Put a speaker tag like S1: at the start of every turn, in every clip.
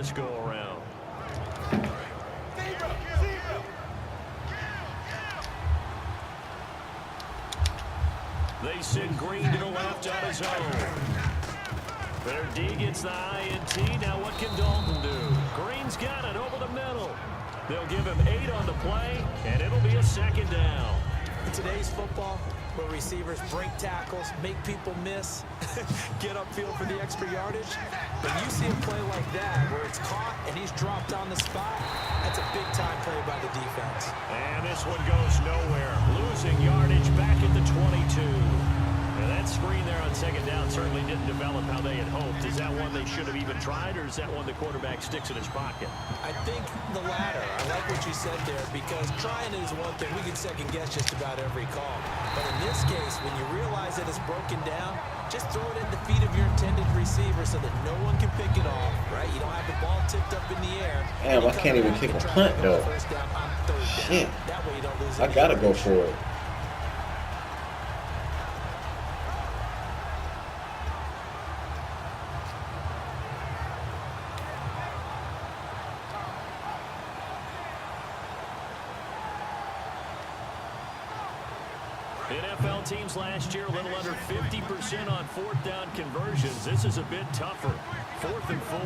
S1: this go-around. They send Green to the left on his own. Their D gets the INT. Now what can Dalton do? Green's got it over the middle. They'll give him 8 on the play, and it'll be a second down.
S2: In today's football, where receivers break tackles, make people miss, get upfield for the extra yardage, when you see a play like that where it's caught and he's dropped on the spot, that's a big-time play by the defense.
S1: And this one goes nowhere. Losing yardage back at the 22. Now that screen there on second down certainly didn't develop how they had hoped. Is that one they should have even tried, or is that one the quarterback sticks in his pocket?
S2: I think the latter. I like what you said there, because trying is one thing. We can second-guess just about every call. But in this case, when you realize that it's broken down, just throw it at the feet of your intended receiver so that no one can pick it off, right? You don't have the ball tipped up in the air.
S3: Damn, I can't even kick a punt, though. Shit.
S2: That way you don't lose
S3: I gotta go for it.
S1: NFL teams last year a little under 50% on fourth down conversions. This is a bit tougher. 4th and 4.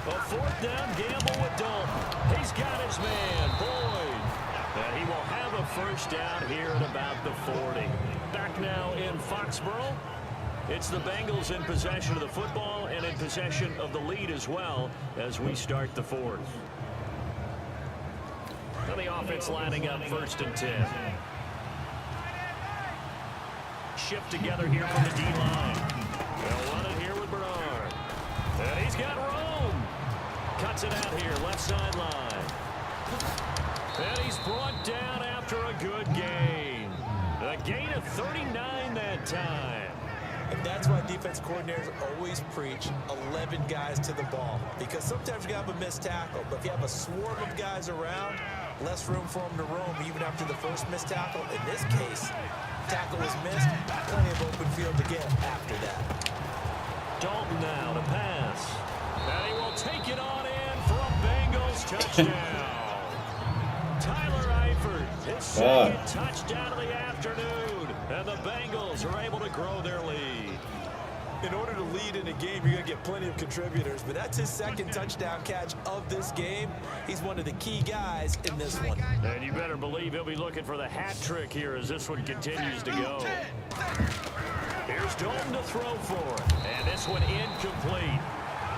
S1: A fourth down gamble with Dalton. He's got his man, Boyd. And he will have a first down here at about the 40. Back now in Foxborough. It's the Bengals in possession of the football and in possession of the lead as well as we start the 4th. And the offense lining up 1st and 10. Shift together here from the D-line. They'll run it here with Bernard. And he's got Rome. Cuts it out here, left sideline. And he's brought down after a good gain. A gain of 39 that time.
S2: And that's why defense coordinators always preach 11 guys to the ball. Because sometimes you have a missed tackle, but if you have a swarm of guys around, less room for them to roam even after the first missed tackle. In this case, tackle was missed, plenty of open field to get after that.
S1: Dalton now to pass. And he will take it on in for a Bengals touchdown. Tyler Eifert, his second touchdown of the afternoon. And the Bengals are able to grow their lead. In order to lead in a game, you're going to get plenty of contributors, but that's his second touchdown catch of this game. He's one of the key guys in this one. And you better believe he'll be looking for the hat trick here as this one continues to go. Here's Dalton to throw for it, and this one incomplete.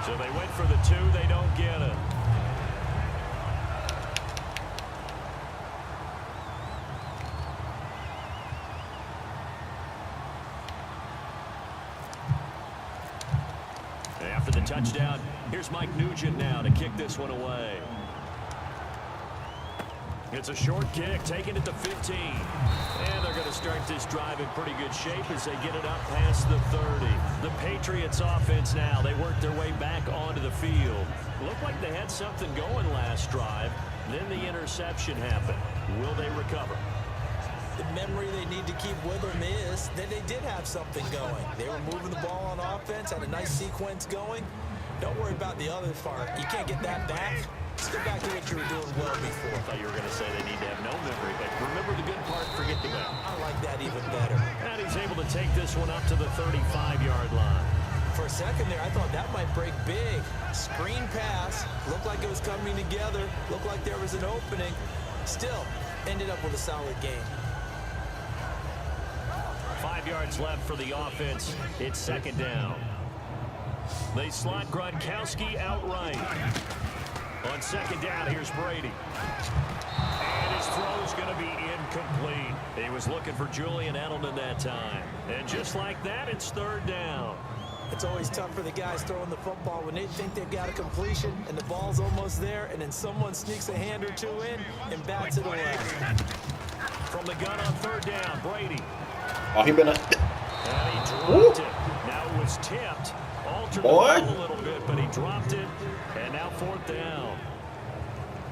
S1: So they went for the 2, they don't get it. After the touchdown, here's Mike Nugent now to kick this one away. It's a short kick, taken at the 15. And they're going to start this drive in pretty good shape as they get it up past the 30. The Patriots offense now, they work their way back onto the field. Looked like they had something going last drive. Then the interception happened. Will they recover?
S2: The memory they need to keep with them is that they did have something going. They were moving the ball on offense, had a nice sequence going. Don't worry about the other part. You can't get that back. Just go back to what you were doing well before.
S1: I thought you were going to say they need to have no memory, but remember the good part, forget the bad.
S2: I like that even better.
S1: And he's able to take this one up to the 35-yard line.
S2: For a second there, I thought that might break big. Screen pass. Looked like it was coming together. Looked like there was an opening. Still, ended up with a solid game.
S1: 5 yards left for the offense. It's second down. They slot Gronkowski outright. On second down, here's Brady. And his throw's going to be incomplete. He was looking for Julian Edelman that time. And just like that, it's third down.
S2: It's always tough for the guys throwing the football when they think they've got a completion and the ball's almost there, and then someone sneaks a hand or two in and bats it away.
S1: From the gun on third down, Brady.
S3: Oh, he been a...
S1: And he dropped it. Now it was tipped. Altered the ball a little bit, but he dropped it. And now fourth down.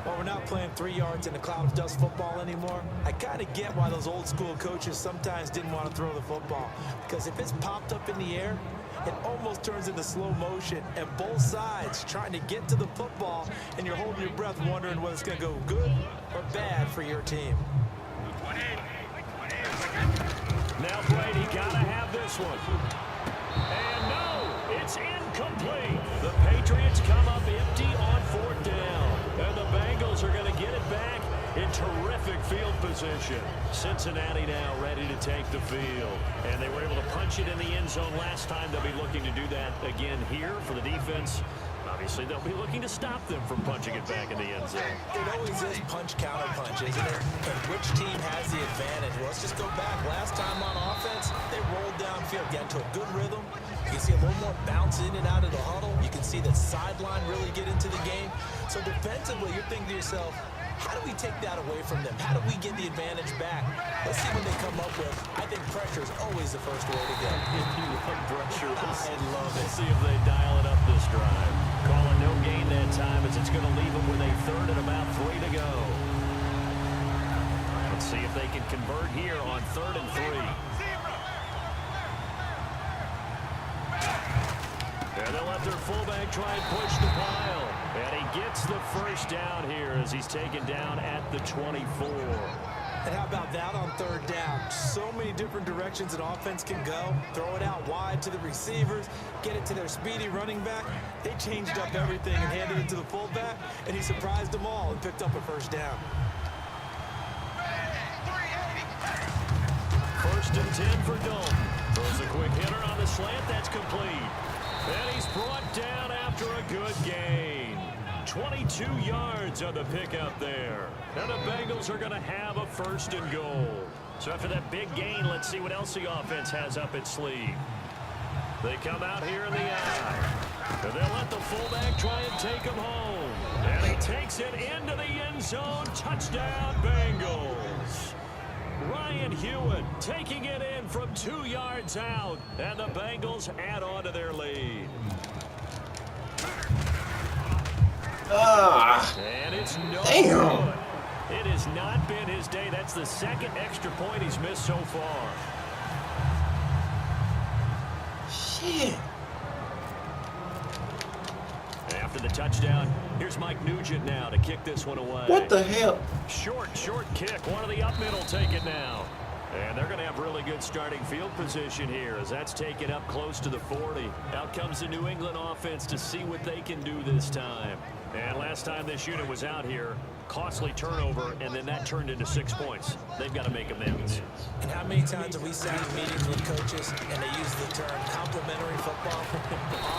S2: Well, we're not playing 3 yards in a cloud of dust football anymore. I kind of get why those old school coaches sometimes didn't want to throw the football. Because if it's popped up in the air it almost turns into slow motion, and both sides trying to get to the football, and you're holding your breath wondering whether it's going to go good or bad for your team.
S1: Now Brady got to have this one. And no, it's incomplete. The Patriots come up empty on 4th down. And the Bengals are going to get it back in terrific field position. Cincinnati now ready to take the field. And they were able to punch it in the end zone last time. They'll be looking to do that again here for the defense. Obviously, they'll be looking to stop them from punching it back in the end zone.
S2: It always is punch-counter-punch, isn't it? And which team has the advantage? Well, let's just go back. Last time on offense, they rolled downfield, got into a good rhythm. You can see a little more bounce in and out of the huddle. You can see the sideline really get into the game. So defensively, you're thinking to yourself, how do we take that away from them? How do we get the advantage back? Let's see what they come up with. I think pressure is always the first way to go.
S1: You love pressure.
S2: I love it.
S1: We'll see if they dial it up this drive. Calling no gain that time as it's going to leave them with a 3rd and about 3 to go. Let's see if they can convert here on 3rd and 3. And they'll let their fullback try and push the pile. And he gets the first down here as he's taken down at the 24.
S2: And how about that on 3rd down? So many different directions an offense can go. Throw it out wide to the receivers, get it to their speedy running back. They changed up everything and handed it to the fullback, and he surprised them all and picked up a 1st down.
S1: 1st and 10 for Dalton. Throws a quick hitter on the slant. That's complete. And he's brought down after a good gain. 22 yards on the pickup there. And the Bengals are going to have a 1st and goal. So after that big gain, let's see what else the offense has up its sleeve. They come out here in the eye. And they'll let the fullback try and take him home. And he takes it into the end zone. Touchdown, Bengals. Ryan Hewitt taking it in from 2 yards out. And the Bengals add on to their lead. And it's no good. It has not been his day. That's the 2nd extra point he's missed so far.
S3: Shit.
S1: After the touchdown, here's Mike Nugent now to kick this one away.
S3: What the hell?
S1: Short kick. One of the up middle taken now. And they're going to have really good starting field position here as that's taken up close to the 40. Out comes the New England offense to see what they can do this time. And last time this unit was out here, costly turnover, and then that turned into 6 points. They've got to make amends.
S2: And how many times have we sat in meetings with coaches and they use the term complementary football?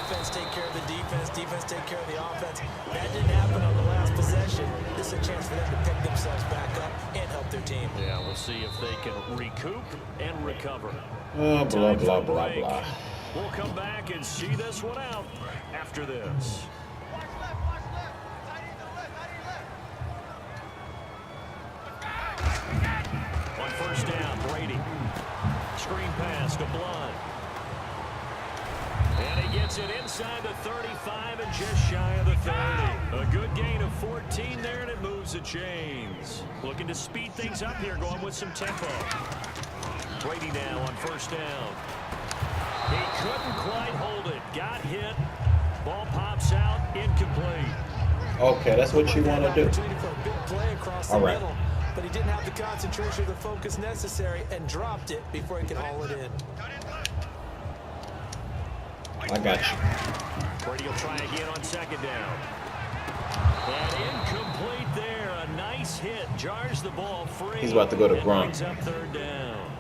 S2: Offense take care of the defense, defense take care of the offense. That didn't happen on the last possession. This is a chance for them to pick themselves back up and help their team.
S1: Yeah, we'll see if they can recoup and recover.
S3: Oh, blah, blah, blah, blah.
S1: We'll come back and see this one out after this. On 1st down, Brady. Screen pass to Blunt. And he gets it inside the 35 and just shy of the 30. A good gain of 14 there, and it moves the chains. Looking to speed things up here, going with some tempo. Brady now on 1st down. He couldn't quite hold it. Got hit. Ball pops out. Incomplete.
S3: Okay, that's what you want to do.
S2: For a big play across the middle, but he didn't have the concentration or the focus necessary and dropped it before he could haul it in.
S3: I got you.
S1: Brady will try again on 2nd down. And incomplete there. A nice hit. Jars the ball free.
S3: He's about to go to Gronk.
S1: Brings up 3rd down.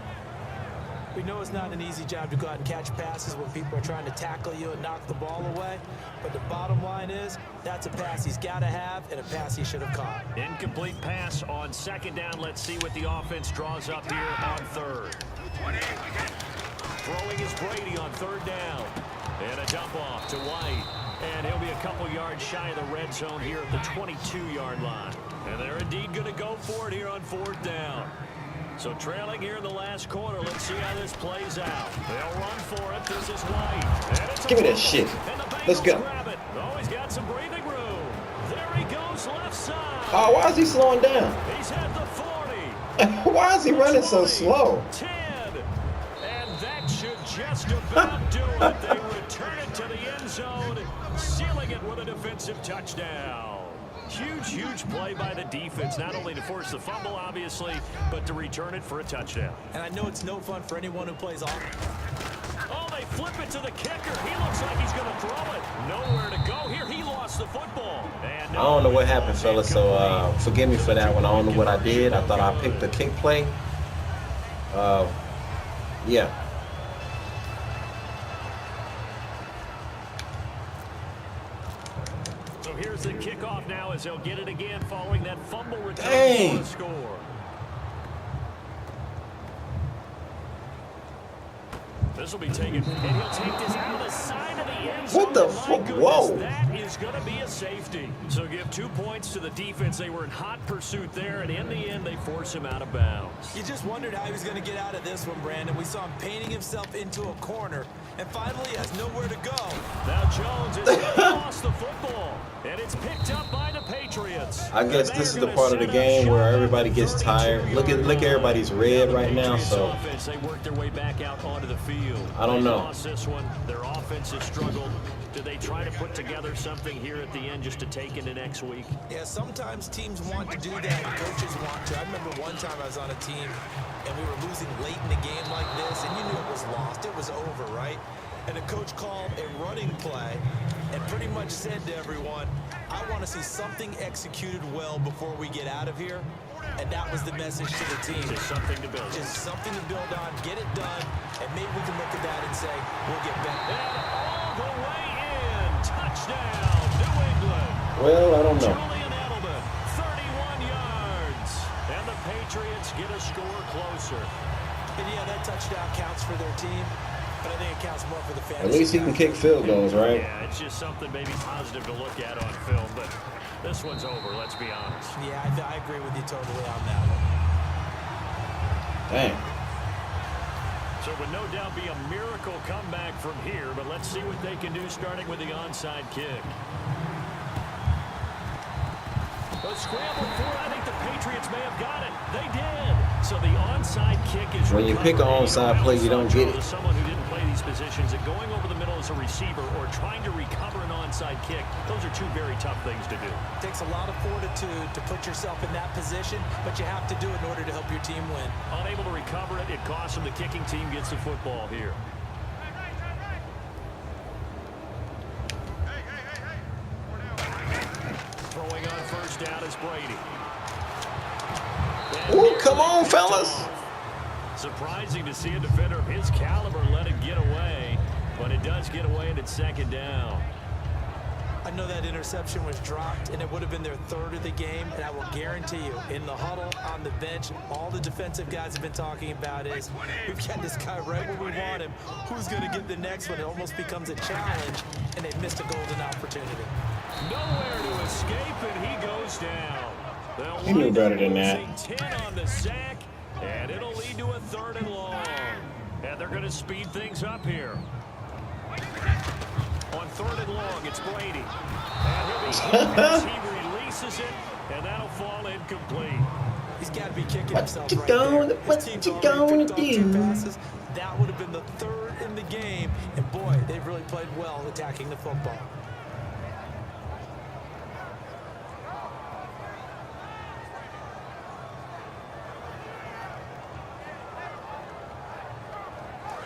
S2: We know it's not an easy job to go out and catch passes when people are trying to tackle you and knock the ball away. But the bottom line is, that's a pass he's got to have and a pass he should have caught.
S1: Incomplete pass on 2nd down. Let's see what the offense draws up here on 3rd. Throwing is Brady on 3rd down. And a dump off to White. And he'll be a couple yards shy of the red zone here at the 22-yard line. And they're indeed going to go for it here on 4th down. So trailing here in the last quarter, let's see how this plays out. They'll run for it. This is White.
S3: Give me that shit. Let's go.
S1: Oh, he's got some breathing room. There he goes, left side.
S3: Oh, why is he slowing down?
S1: He's at the 40.
S3: Why is he running so slow?
S1: 10. And that should just about do it. They to the end zone, sealing it with a defensive touchdown. Huge play by the defense, not only to force the fumble, obviously, but to return it for a touchdown.
S2: And I know it's no fun for anyone who plays offense.
S1: Oh, they flip it to the kicker. He looks like he's going to throw it. Nowhere to go here. He lost the football. And
S3: I don't know what happened, fellas, so forgive me for that one. I don't know what I did. I thought I picked the kick play. Yeah.
S1: So here's the kickoff now as they'll get it again following that fumble return for the score. This will be taken, and he'll take this out of the side of the end zone.
S3: What the fuck? Whoa.
S1: That is going to be a safety. So give 2 points to the defense. They were in hot pursuit there, and in the end, they force him out of bounds.
S2: You just wondered how he was going to get out of this one, Brandon. We saw him painting himself into a corner, and finally he has nowhere to go.
S1: Now Jones has lost the football, and it's picked up by the Patriots.
S3: I guess this is the part of the game where everybody gets tired. Look at everybody's red right now, so
S1: they work their way back out onto the field.
S3: I don't know.
S1: They lost this one. Their offense has struggled. Do they try to put together something here at the end just to take into next week?
S2: Yeah, sometimes teams want to do that, and coaches want to. I remember one time I was on a team, and we were losing late in the game like this, and you knew it was lost. It was over, right? And the coach called a running play and pretty much said to everyone, I want to see something executed well before we get out of here. And that was the message to the team.
S1: Just something to build.
S2: Just something to build on, get it done, and maybe we can look at that and say, we'll get better.
S1: And all the way in. Touchdown, New England.
S3: well, I don't know.
S1: Julian Edelman, 31 yards. And the Patriots get a score closer.
S2: And yeah, that touchdown counts for their team, but I think it counts more for the fans.
S3: At least he can kick field goals, right?
S1: Yeah, it's just something maybe positive to look at on film, but this one's over, let's be honest.
S2: Yeah, I agree with you totally on that one.
S3: Dang.
S1: So it would no doubt be a miracle comeback from here, but let's see what they can do starting with the onside kick. A scramble for it. I think the Patriots may have got it. They did. So the onside kick is
S3: When you pick an onside play, you don't get it.
S1: Someone who didn't play these positions and going over the middle as a receiver or trying to recover an onside kick, those are two very tough things to do.
S2: It takes a lot of fortitude to put yourself in that position, but you have to do it in order to help your team win.
S1: Unable to recover it, it costs them. The kicking team gets the football here. Throwing on first down is Brady.
S3: Ooh, come on, fellas.
S1: Surprising to see a defender of his caliber let it get away, but it does get away and it's second down.
S2: I know that interception was dropped, and it would have been their third of the game, and I will guarantee you, in the huddle, on the bench, all the defensive guys have been talking about is, we've got this guy right where we want him. Who's going to get the next one? It almost becomes a challenge, and they've missed a golden opportunity.
S1: Nowhere to escape, and he goes down.
S3: He knew better than that.
S1: 10 on the sack, and it'll lead to a 3rd and long. And they're going to speed things up here. On 3rd and long, it's Brady. And he'll be hit as he releases it, and that'll fall incomplete.
S2: He's got to be kicking himself right
S3: going,
S2: there.
S3: what you going to do?
S2: Passes. That would have been the 3rd in the game, and boy, they've really played well attacking the football.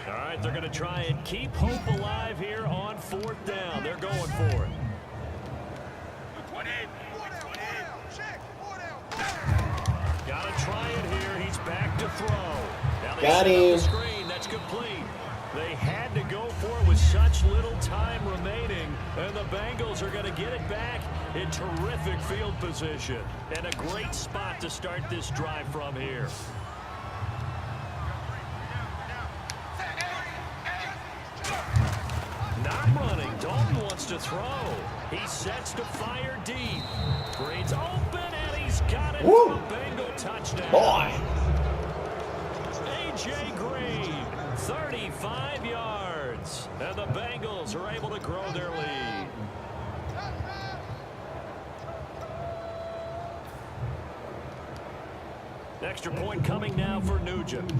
S1: All right, they're going to try and keep hope alive here on 4th down. They're going for it. Got to try it here. He's back to throw. Now they
S3: Got
S1: set up
S3: him.
S1: the screen. That's complete. They had to go for it with such little time remaining, and the Bengals are going to get it back in terrific field position. And a great spot to start this drive from here. Not running. Dalton wants to throw. He sets to fire deep. Green's open, and he's got it for a Bengal touchdown.
S3: Boy.
S1: A.J. Green, 35 yards. And the Bengals are able to grow their lead. Extra point coming now for Nugent.